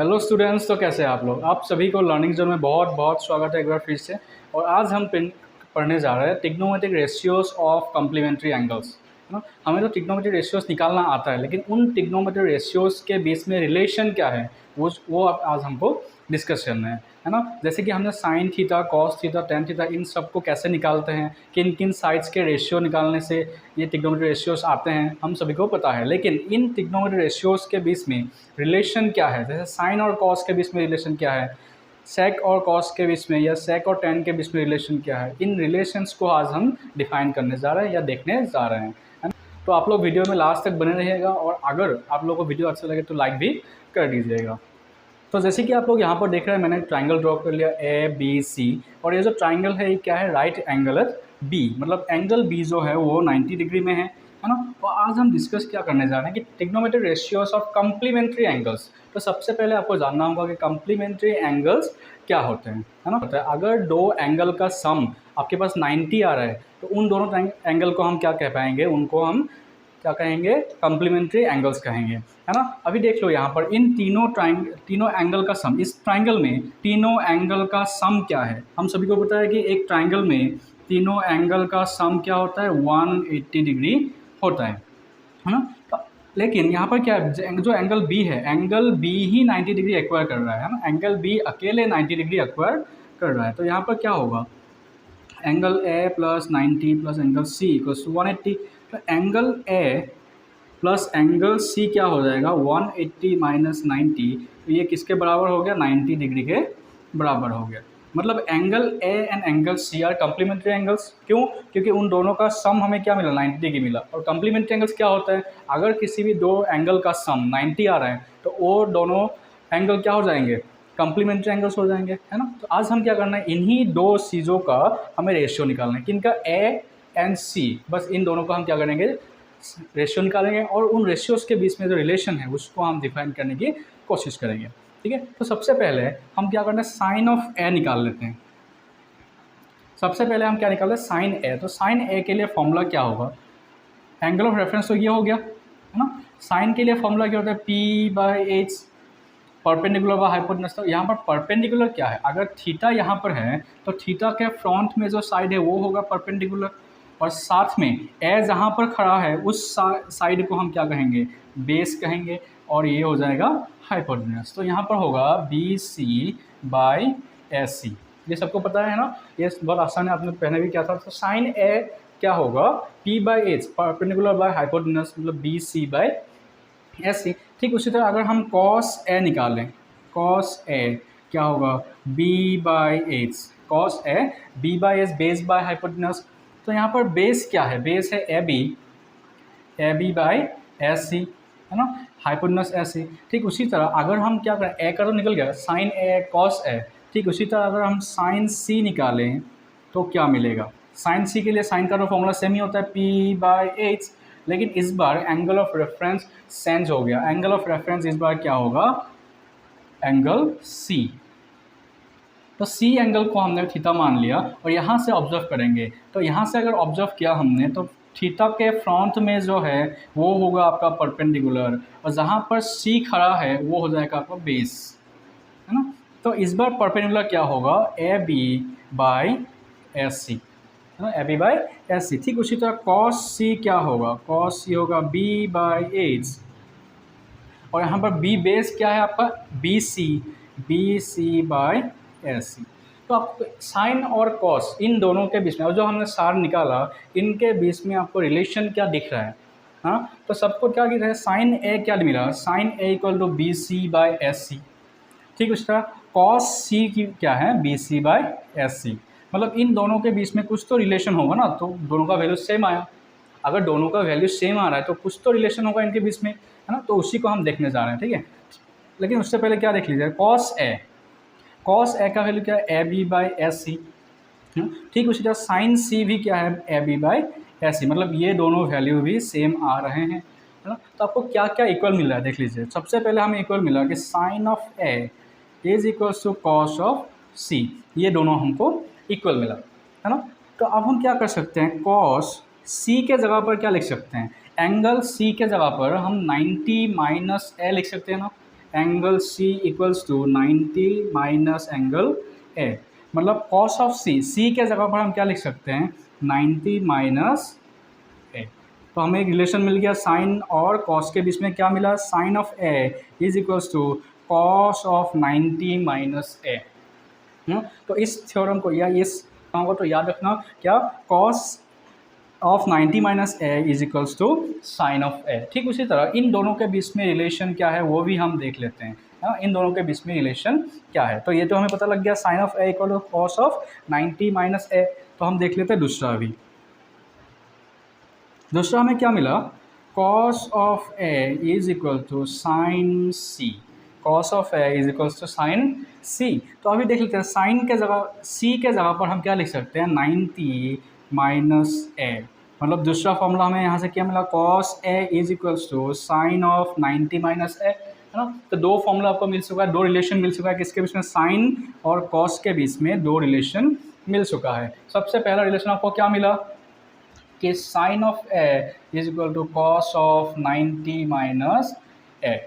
Hello students, तो कैसे हैं आप लोग। आप सभी को लर्निंग जोन में बहुत बहुत स्वागत है एक बार फिर से। और आज हम पढ़ने जा रहे हैं trigonometric ratios of complementary angles, है ना। हमें तो ट्रिग्नोमेट्रिक रेशियोज निकालना आता है, लेकिन उन ट्रिग्नोमेट्रिक रेशियोज के बीच में रिलेशन क्या है वो आज हमको डिस्कस करना है ना। जैसे कि हमने sine theta, cos theta, tan theta, इन सब को कैसे निकालते हैं, किन किन साइड्स के रेशियो निकालने से ये ट्रिग्नोमेट्रिक रेशियोज आते हैं, हम सभी को पता है। लेकिन इन ट्रिग्नोमेट्रिक रेशियोज के बीच में रिलेशन क्या है, जैसे साइन और कॉस के बीच में रिलेशन क्या है, सेक और कॉस के बीच में, या सेक और टेन के बीच में रिलेशन क्या है, इन रिलेशंस को आज हम डिफाइन करने जा रहे हैं या देखने जा रहे हैं, है ना। तो आप लोग वीडियो में लास्ट तक बने रहिएगा, और अगर आप लोगों को वीडियो अच्छा लगे तो लाइक भी कर दीजिएगा। तो जैसे कि आप लोग यहाँ पर देख रहे हैं, मैंने ट्राइंगल ड्रॉ कर लिया ए बी सी, और ये जो ट्राइंगल है ये क्या है, राइट एंगल बी, मतलब एंगल बी जो है वो 90 डिग्री में है ना। तो आज हम डिस्कस क्या करने जा रहे हैं कि trigonometric ratios of complementary angles. तो सबसे पहले आपको जानना होगा कि कम्प्लीमेंट्री एंगल्स क्या होते हैं, है ना। अगर दो एंगल का सम आपके पास 90 आ रहा है, तो उन दोनों एंगल को हम क्या कह पाएंगे, उनको हम क्या कहेंगे, कम्प्लीमेंट्री एंगल्स कहेंगे, है ना। अभी देख लो यहाँ पर इन तीनों एंगल का सम, इस ट्राइंगल में तीनों एंगल का सम क्या है। हम सभी को पता है कि एक ट्राइंगल में तीनों एंगल का सम क्या होता है, 180 डिग्री होता है ना। लेकिन यहाँ पर क्या है, जो एंगल बी है, एंगल बी ही 90 डिग्री एक्वायर कर रहा है ना। एंगल बी अकेले 90 डिग्री एक्वायर कर रहा है। तो यहाँ पर क्या होगा, angle A plus 90 plus angle C equals to 180। तो angle A plus angle C क्या हो जाएगा, 180 माइनस 90। तो ये किसके बराबर हो गया, 90 डिग्री के बराबर हो गया। मतलब angle A and angle C are complementary angles. क्यों? क्योंकि उन दोनों का सम हमें क्या मिला, 90 डिग्री मिला। और कम्प्लीमेंट्री एंगल्स क्या होता है, अगर किसी भी दो एंगल का सम 90 आ रहा है तो वो दोनों एंगल क्या हो जाएंगे, कम्प्लीमेंट्री एंगल्स हो जाएंगे, है ना। तो आज हम क्या करना है, इन्हीं दो चीज़ों का हमें रेशियो निकालना है, किनका, ए एंड सी। बस इन दोनों का हम क्या करेंगे, रेशियो निकालेंगे, और उन रेशियोज़ के बीच में जो रिलेशन है उसको हम डिफाइन करने की कोशिश करेंगे, ठीक है। तो सबसे पहले हम क्या करते हैं, साइन ऑफ ए निकाल लेते हैं। सबसे पहले हम क्या निकालते हैं, साइन ए। तो साइन ए के लिए फॉर्मूला क्या होगा, एंगल ऑफ रेफरेंस तो ये हो गया, है ना। साइन के लिए फॉर्मूला क्या होता है, P/H, परपेंडिकुलर बाय हाइपोटेनस। तो यहाँ पर परपेंडिकुलर क्या है, अगर थीटा यहाँ पर है तो थीटा के फ्रंट में जो साइड है वो होगा परपेंडिकुलर, और साथ में ए जहाँ पर खड़ा है उस साइड को हम क्या कहेंगे, बेस कहेंगे, और ये हो जाएगा हाइपोटेनस। तो यहाँ पर होगा BC/AC। ये सबको पता है ना, ये बहुत आसान है, आपने पहले भी क्या था। तो साइन ए क्या होगा, P/H, परपेंडिकुलर बाय हाइपोटेनस, मतलब BC/AC। ठीक उसी तरह अगर हम कॉस ए निकालें, कॉस ए क्या होगा, B/H, cos A B/H, base by hypotenuse. तो यहाँ पर बेस क्या है, बेस है AB/AC, है ना, हाइपोटेनस AC। ठीक उसी तरह अगर हम क्या करें, ए का तो निकल गया, साइन ए कॉस ए। ठीक उसी तरह अगर हम साइन सी निकालें तो क्या मिलेगा, साइन सी के लिए साइन का तो फॉर्मूला सेम ही होता है, P/H, लेकिन इस बार एंगल ऑफ रेफरेंस चेंज हो गया। एंगल ऑफ रेफरेंस इस बार क्या होगा, एंगल सी। तो सी एंगल को हमने थीटा मान लिया, और यहाँ से ऑब्जर्व करेंगे। तो यहाँ से अगर ऑब्जर्व किया हमने तो थीटा के फ्रंट में जो है वो होगा आपका परपेंडिकुलर, और जहाँ पर सी खड़ा है वो हो जाएगा आपका बेस, है ना। तो इस बार परपेंडिकुलर क्या होगा, AB/AC, है ना, AB/AC। ठीक उसी तरह कॉस सी क्या होगा, कॉस सी होगा B/H, और यहाँ पर बी बेस क्या है आपका, BC/AC। तो आप साइन और कॉस इन दोनों के बीच में, और जो हमने सार निकाला, इनके बीच में आपको रिलेशन क्या दिख रहा है, हाँ। तो सबको क्या दिख रहा है, साइन ए क्या मिला, sign A equal to BC/AC। ठीक उस तरह कॉस सी की क्या है, BC/AC। मतलब इन दोनों के बीच में कुछ तो रिलेशन होगा ना, तो दोनों का वैल्यू सेम आया। अगर दोनों का वैल्यू सेम आ रहा है तो कुछ तो रिलेशन होगा इनके बीच में, है ना। तो उसी को हम देखने जा रहे हैं, ठीक है। लेकिन उससे पहले क्या देख लीजिए, कॉस ए का वैल्यू क्या है, AB/AC। ठीक उसी तरह साइन सी भी क्या है, AB/AC। मतलब ये दोनों वैल्यू भी सेम आ रहे हैं, है ना। तो आपको क्या क्या इक्वल मिल रहा है देख लीजिए। सबसे पहले हमें इक्वल मिला कि sine of A is equals to cos of C, ये दोनों हमको इक्वल मिला, है ना। तो अब हम क्या कर सकते हैं, कॉस सी के जगह पर क्या लिख सकते हैं, एंगल सी के जगह पर हम 90 माइनस ए लिख सकते हैं ना। Angle C equals to 90 minus angle A, मतलब कॉस ऑफ सी के जगह पर हम क्या लिख सकते हैं 90 माइनस ए। तो हमें एक रिलेशन मिल गया साइन और कॉस के बीच में, क्या मिला sine of A is equals to cos of 90 minus A. तो इस थ्योरम को या इस को तो याद रखना, क्या cos of 90 minus A is equals to sine of A. ठीक उसी तरह इन दोनों के बीच में रिलेशन क्या है वो भी हम देख लेते हैं। इन दोनों के बीच में रिलेशन क्या है, तो ये तो हमें पता लग गया sine of A equal to cos of 90 minus A. तो हम देख लेते हैं दूसरा भी। दूसरा हमें क्या मिला, cos of A is equal to sine C. Cos of A is equals to sine C. तो अभी देख लेते हैं साइन के जगह सी के जगह पर हम क्या लिख सकते हैं 90 माइनस ए, मतलब दूसरा फॉर्मूला हमें यहाँ से क्या मिला cos A is equals to sine of 90 minus A, है ना। तो दो फॉर्मूला आपको मिल चुका है, दो रिलेशन मिल चुका है, किसके बीच में साइन और कॉस के बीच में दो रिलेशन मिल चुका है। सबसे पहला रिलेशन आपको क्या मिला कि sine of A is equal to cos of 90 minus A,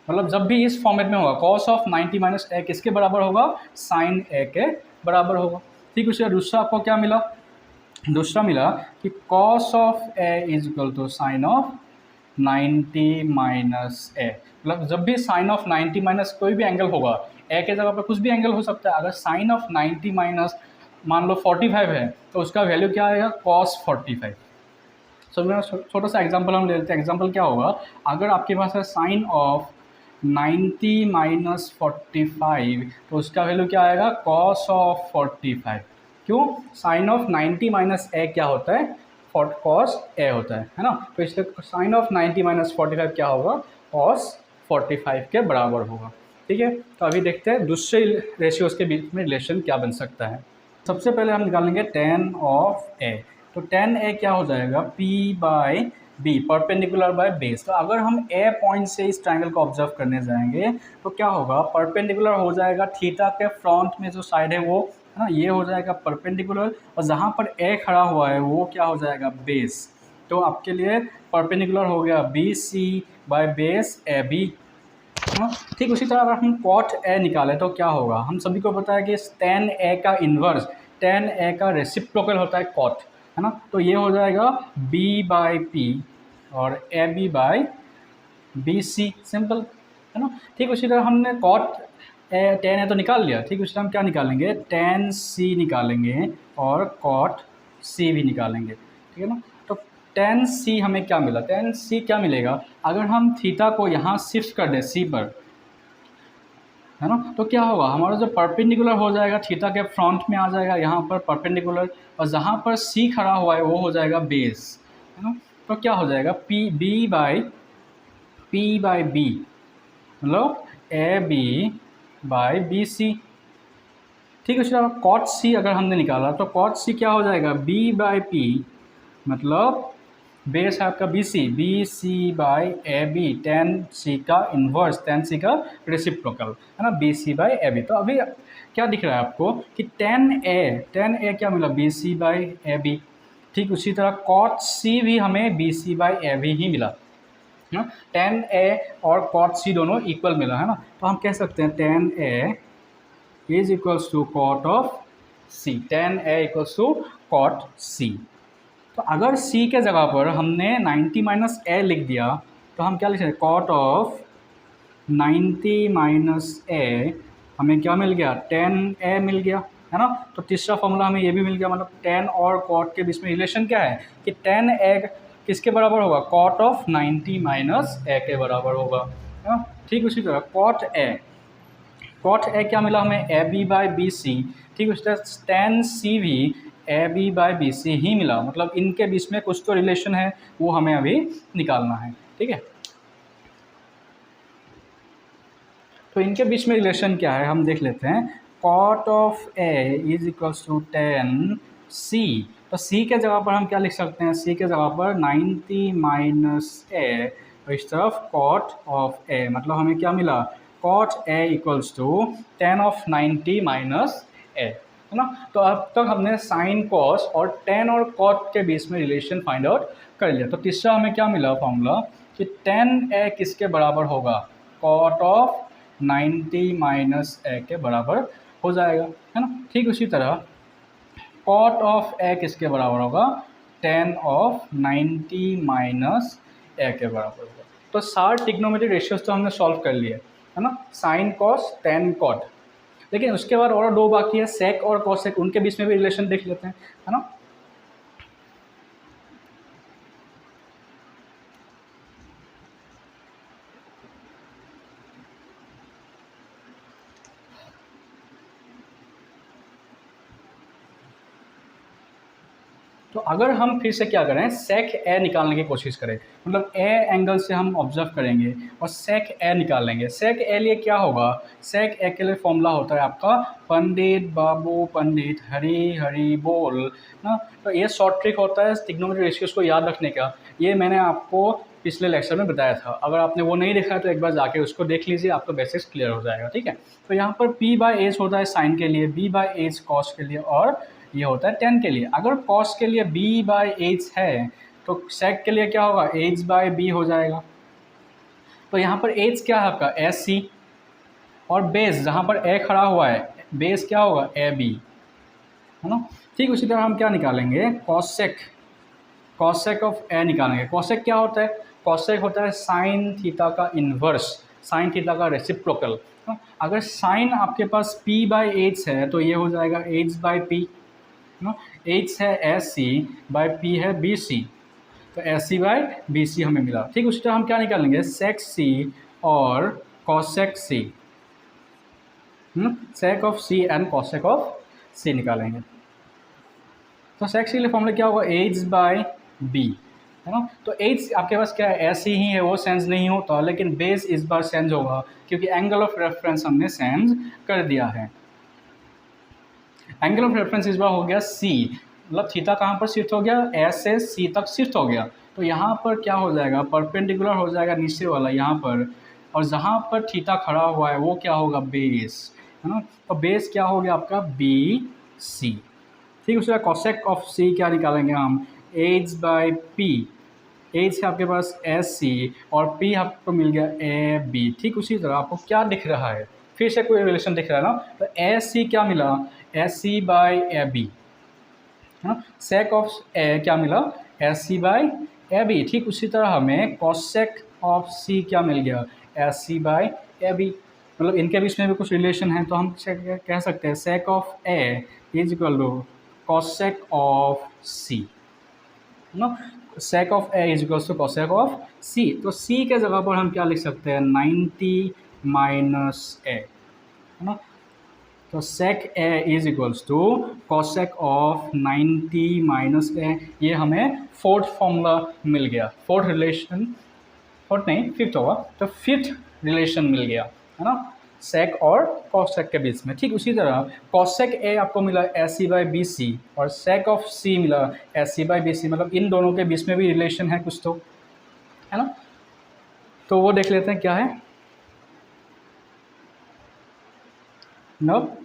मतलब जब भी इस फॉर्मेट में होगा कॉस ऑफ 90 माइनस ए किसके बराबर होगा साइन ए के बराबर होगा। ठीक है, दूसरा आपको क्या मिला, दूसरा मिला कि cos of A is equal to sine of 90 minus A, मतलब जब भी साइन ऑफ 90 माइनस कोई भी एंगल होगा, ए के जगह पर कुछ भी एंगल हो सकता है, अगर साइन ऑफ 90 माइनस मान लो 45 है तो उसका वैल्यू क्या आएगा कॉस 45। सो मेरा छोटा सा एग्जांपल हम ले लेते हैं। एग्जांपल क्या होगा, अगर आपके पास है साइन ऑफ 90 माइनस 45 तो उसका वैल्यू क्या आएगा कॉस ऑफ 45। क्यों, साइन ऑफ 90 माइनस ए क्या होता है कॉस ए होता है ना। तो इसलिए साइन ऑफ 90 माइनस 45 क्या होगा कॉस 45 के बराबर होगा। ठीक है, तो अभी देखते हैं दूसरे रेशियोज के बीच में रिलेशन क्या बन सकता है। सबसे पहले हम निकालेंगे tan ऑफ ए। तो tan ए क्या हो जाएगा P by B, perpendicular by base. तो अगर हम ए पॉइंट से इस ट्रायंगल को ऑब्जर्व करने जाएंगे तो क्या होगा, परपेंडिकुलर हो जाएगा थीटा के फ्रंट में जो साइड है वो, है ना, ये हो जाएगा परपेंडिकुलर, और जहाँ पर ए खड़ा हुआ है वो क्या हो जाएगा बेस। तो आपके लिए परपेंडिकुलर हो गया BC बाय बेस AB। ठीक उसी तरह अगर हम कॉट ए निकालें तो क्या होगा, हम सभी को पता है कि tan ए का इन्वर्स tan ए का रेसिप्रोकल होता है कॉट, है ना। तो ये हो जाएगा B बाई पी और AB बाई BC, सिंपल, है ना। ठीक उसी तरह हमने कॉट tan ए तो निकाल लिया, ठीक उसी तरह हम क्या निकालेंगे tan C निकालेंगे और कॉट C भी निकालेंगे, ठीक है ना। तो tan C हमें क्या मिला, tan C क्या मिलेगा, अगर हम थीटा को यहाँ शिफ्ट कर दें C पर, है ना, तो क्या होगा हमारा जो परपेंडिकुलर हो जाएगा थीटा के फ्रंट में आ जाएगा यहाँ पर परपेंडिकुलर, और जहाँ पर C खड़ा हुआ है वो हो जाएगा बेस, है ना। तो क्या हो जाएगा P बाई बी, मतलब AB बाई BC। ठीक है, उसके कॉट C अगर हमने निकाला तो कॉट C क्या हो जाएगा B बाई पी, मतलब बेस है आपका BC by AB, tan C का इन्वर्स, tan C का रेसिप्रोकल, है ना, BC बाई AB। तो अभी क्या दिख रहा है आपको कि tan A क्या मिला BC बाई AB। ठीक उसी तरह cot C भी हमें BC बाई AB ही मिला, है ना। tan A और cot C दोनों इक्वल मिला, है ना। तो हम कह सकते हैं tan A is equals to cot of C, tan A equals to cot C। तो अगर C के जगह पर हमने 90 माइनस ए लिख दिया तो हम क्या लिख सकते हैं कॉट ऑफ 90 माइनस ए, हमें क्या मिल गया tan A मिल गया, है ना। तो तीसरा फॉर्मूला हमें ये भी मिल गया, मतलब tan और कॉट के बीच में रिलेशन क्या है कि tan A किसके बराबर होगा कॉट ऑफ 90 माइनस ए के बराबर होगा, है ना। ठीक उसी तरह कॉट ए क्या मिला हमें AB बाई BC। ठीक उसी तरह tan C भी AB बाई BC ही मिला, मतलब इनके बीच में कुछ तो रिलेशन है वो हमें अभी निकालना है, ठीक है। तो इनके बीच में रिलेशन क्या है हम देख लेते हैं। Cot of A is equals to tan C। तो C के जगह पर हम क्या लिख सकते हैं, C के जगह पर 90 माइनस ए, और इस तरफ कॉट ऑफ A, मतलब हमें क्या मिला cot A equals to tan of 90 minus A, है ना। तो अब तक हमने साइन कॉस और tan और कॉट के बीच में रिलेशन फाइंड आउट कर लिया। तो तीसरा हमें क्या मिला फॉर्मूला कि tan A किसके बराबर होगा कॉट ऑफ 90 माइनस ए के बराबर हो जाएगा, है ना। ठीक उसी तरह कॉट ऑफ ए किसके बराबर होगा, tan ऑफ 90 माइनस ए के बराबर होगा। तो सारे ट्रिग्नोमेट्रिक रेशियोज तो हमने सॉल्व कर लिए, है ना, साइन कॉस tan कॉट। लेकिन उसके बाद और दो बाकी है, सेक और कॉसेक, उनके बीच में भी रिलेशन देख लेते हैं, है ना। तो अगर हम फिर से क्या करें, सेक ए निकालने की कोशिश करें, मतलब ए एंगल से हम ऑब्जर्व करेंगे और सेक ए निकाल लेंगे। सेक ए लिए क्या होगा, सेक ए के लिए फॉर्मूला होता है आपका पंडित बाबू पंडित हरी हरी बोल ना। तो ये शॉर्ट ट्रिक होता है ट्रिग्नोमेट्रिक रेशियोज को याद रखने का। ये मैंने आपको पिछले लेक्चर में बताया था, अगर आपने वो नहीं देखा तो एक बार जाके उसको देख लीजिए, आपका बेसिक्स क्लियर हो जाएगा, ठीक है। तो यहाँ पर p बाई एच होता है साइन के लिए, b बाई एच कॉस के लिए, और ये होता है tan के लिए। अगर cos के लिए b बाई एच है तो sec के लिए क्या होगा, h बाई b हो जाएगा। तो यहाँ पर h क्या है आपका एस सी, और बेस जहाँ पर a खड़ा हुआ है बेस क्या होगा ए बी, है ना। ठीक उसी तरह हम क्या निकालेंगे, कॉसेक ऑफ ए निकालेंगे। कॉसेक क्या होता है, कॉसेक होता है साइन थीटा का इन्वर्स, साइन थीटा का रेसिप्रोकल। अगर साइन आपके पास p बाई एच है तो ये हो जाएगा h बाई पी, एच है एस सी बाई पी है बी सी, तो S C by B C हमें मिला। ठीक उसी तरह हम क्या निकालेंगे, सेक सी और cosec C, sec of C and cosec of C निकालेंगे। तो सेक सी के लिए फॉर्मूला क्या होगा, एच बाई बी, है ना। तो एच आपके पास क्या है, ऐसी ही है, वो सेंस नहीं होता, लेकिन बेस इस बार सेंस होगा क्योंकि एंगल ऑफ रेफरेंस हमने सेंस कर दिया है। एंगल ऑफ रेफरेंस इस बार हो गया सी, मतलब थीटा कहाँ पर शिफ्ट हो गया, एस से सी तक शिफ्ट हो गया। तो यहाँ पर क्या हो जाएगा, परपेंडिकुलर हो जाएगा नीचे वाला यहाँ पर, और जहाँ पर थीटा खड़ा हुआ है वो क्या होगा, बेस, है ना। तो बेस क्या हो गया आपका बी सी। ठीक है, उसके बाद कॉसेक ऑफ सी क्या निकालेंगे हम, एच बाई पी, एच है आपके पास एस सी और पी आपको मिल गया ए बी। ठीक उसी तरह आपको क्या दिख रहा है, फिर से कोई रिलेशन दिख रहा है ना, तो ए सी क्या मिला, S C by A B, है ना। सेक ऑफ ए क्या मिला, S C by A B. ठीक उसी तरह हमें कॉसेक ऑफ सी क्या मिल गया, S C by A B, मतलब इनके बीच में भी कुछ रिलेशन है, तो हम कह सकते हैं sec of A is equal to cosec of C, है ना। Sec of A is equal to cosec of C. तो सी के जगह पर हम क्या लिख सकते हैं, 90 माइनस ए, है ना। तो sec A is equals to cosec of 90 minus A, ये हमें फोर्थ फॉर्मूला मिल गया, फोर्थ रिलेशन, फोर्थ नहीं फिफ्थ होगा, तो फिफ्थ रिलेशन मिल गया, है ना, सेक और कॉसेक के बीच में। ठीक उसी तरह कॉसेक ए आपको मिला S C by B C और सेक ऑफ सी मिला S C by B C, मतलब इन दोनों के बीच में भी रिलेशन है कुछ तो, है ना। तो वो देख लेते हैं क्या है। नब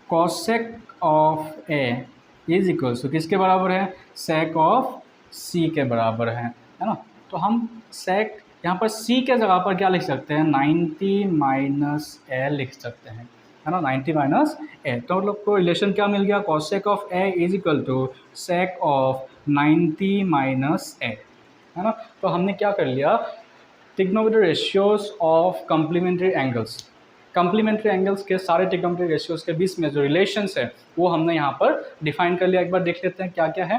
cosec of A is equals to किसके बराबर है, सेक ऑफ सी के बराबर है ना। तो हम सेक यहाँ पर सी के जगह पर क्या लिख सकते हैं, 90 माइनस ए लिख सकते हैं, है ना, 90 माइनस ए। तो मतलब को रिलेशन क्या मिल गया, cosec of A is equal to sec of 90 minus A, है ना। तो हमने क्या कर लिया, trigonometric ratios of complementary angles, complementary angles के सारे ट्रिग्नोमेट्रिक रेशियोज के बीच में जो रिलेशंस है वो हमने यहाँ पर डिफाइन कर लिया। एक बार देख लेते हैं क्या क्या है।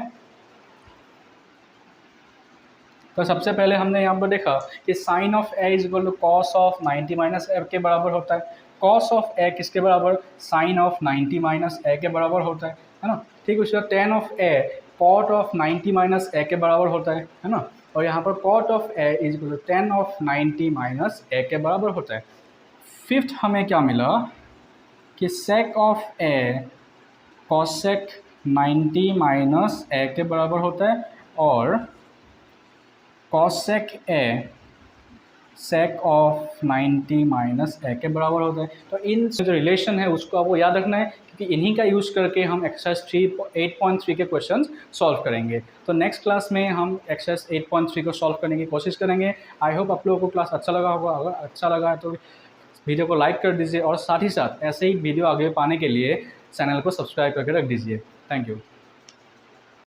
तो सबसे पहले हमने यहाँ पर देखा कि sine of A is equal to cos of 90 minus A के बराबर होता है। कॉस ऑफ ए किसके बराबर, साइन ऑफ 90 माइनस ए के बराबर होता है ना। ठीक उसके बाद tan of A cot of 90 minus A के बराबर होता है ना। और यहाँ पर cot of A is equal to tan of 90 minus A के बराबर होता है। फिफ्थ हमें क्या मिला कि sec of A cosec 90 minus A के बराबर होता है और cosec A sec of 90 minus A के बराबर होता है। तो इन जो रिलेशन है उसको आपको याद रखना है क्योंकि इन्हीं का यूज़ करके हम एक्सरसाइज 8.3 के क्वेश्चन सॉल्व करेंगे। तो नेक्स्ट क्लास में हम एक्सरसाइज 8.3 को सॉल्व करने की कोशिश करेंगे। आई होप आप लोगों को क्लास अच्छा लगा होगा। अगर अच्छा लगा है तो वीडियो को लाइक कर दीजिए और साथ ही साथ ऐसे ही वीडियो आगे पाने के लिए चैनल को सब्सक्राइब करके रख दीजिए। Thank you.